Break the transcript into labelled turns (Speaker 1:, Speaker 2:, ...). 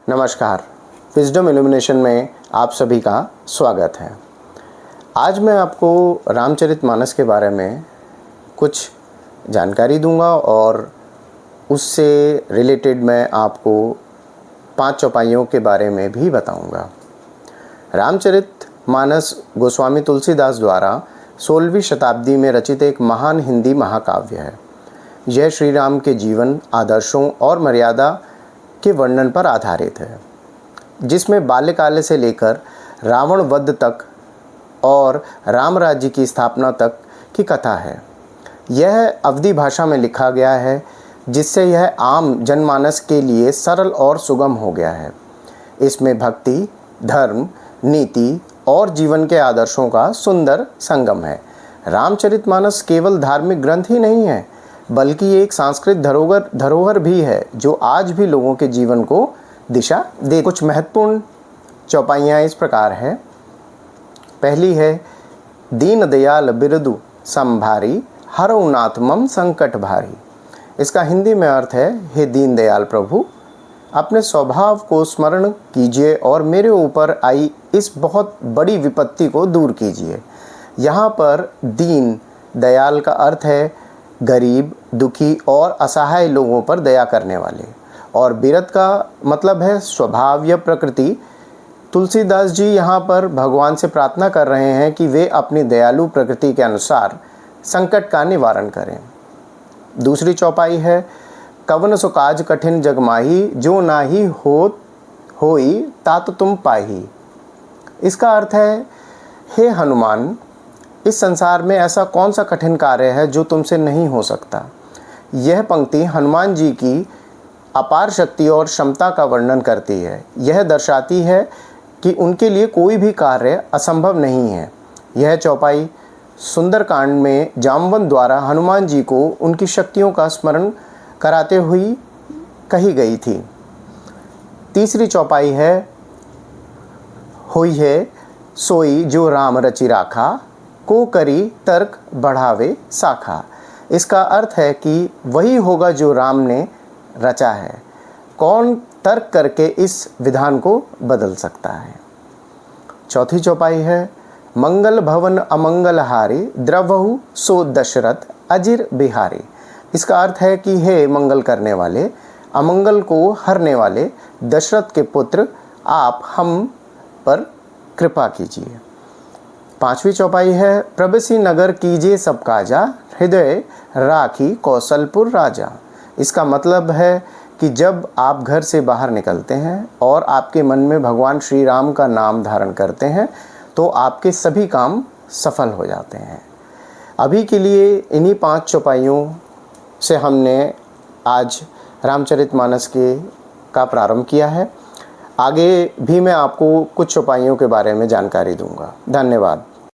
Speaker 1: नमस्कार, wisdom illumination में आप सभी का स्वागत है। आज मैं आपको रामचरितमानस के बारे में कुछ जानकारी दूंगा और उससे रिलेटेड मैं आपको 5 चौपाइयों के बारे में भी बताऊंगा। रामचरितमानस गोस्वामी तुलसीदास द्वारा 16वीं शताब्दी में रचित एक महान हिंदी महाकाव्य है। यह श्री राम के जीवन, आदर्शों और मर्यादा के वर्णन पर आधारित है, जिसमें बाल्यकाल से लेकर रावण वध तक और राम राज्य की स्थापना तक की कथा है। यह अवधी भाषा में लिखा गया है, जिससे यह आम जनमानस के लिए सरल और सुगम हो गया है। इसमें भक्ति, धर्म, नीति और जीवन के आदर्शों का सुंदर संगम है। रामचरितमानस केवल धार्मिक ग्रंथ ही नहीं है, बल्कि एक सांस्कृतिक धरोहर भी है, जो आज भी लोगों के जीवन को दिशा दे। कुछ महत्वपूर्ण चौपाइयाँ इस प्रकार है। पहली है, दीन दयाल बिरदु संभारी, हरऊ नाथ मम संकट भारी। इसका हिंदी में अर्थ है, हे दीन दयाल प्रभु, अपने स्वभाव को स्मरण कीजिए और मेरे ऊपर आई इस बहुत बड़ी विपत्ति को दूर कीजिए। यहाँ पर दीन दयाल का अर्थ है गरीब, दुखी और असहाय लोगों पर दया करने वाले, और बिरद का मतलब है स्वभाव या प्रकृति। तुलसीदास जी यहाँ पर भगवान से प्रार्थना कर रहे हैं कि वे अपनी दयालु प्रकृति के अनुसार संकट का निवारण करें। दूसरी चौपाई है, कवन सो काज कठिन जग माही, जो नाही होई तात तुम पाही। इसका अर्थ है, हे हनुमान, इस संसार में ऐसा कौन सा कठिन कार्य है जो तुमसे नहीं हो सकता। यह पंक्ति हनुमान जी की अपार शक्ति और क्षमता का वर्णन करती है। यह दर्शाती है कि उनके लिए कोई भी कार्य असंभव नहीं है। यह चौपाई सुंदरकांड में जामवंत द्वारा हनुमान जी को उनकी शक्तियों का स्मरण कराते हुए कही गई थी। तीसरी चौपाई है, होई है सोई जो राम रचि राखा, को करी तर्क बढ़ावे शाखा। इसका अर्थ है कि वही होगा जो राम ने रचा है, कौन तर्क करके इस विधान को बदल सकता है। चौथी चौपाई है, मंगल भवन अमंगल हारी, द्रवहु सो दशरथ अजिर बिहारी। इसका अर्थ है कि हे मंगल करने वाले, अमंगल को हरने वाले दशरथ के पुत्र, आप हम पर कृपा कीजिए। पांचवी चौपाई है, प्रबसी नगर कीजिए सब काजा, हृदय राखी कौशलपुर राजा। इसका मतलब है कि जब आप घर से बाहर निकलते हैं और आपके मन में भगवान श्री राम का नाम धारण करते हैं, तो आपके सभी काम सफल हो जाते हैं। अभी के लिए इन्हीं 5 चौपाइयों से हमने आज रामचरितमानस का प्रारंभ किया है। आगे भी मैं आपको कुछ चौपाइयों के बारे में जानकारी दूंगा। धन्यवाद।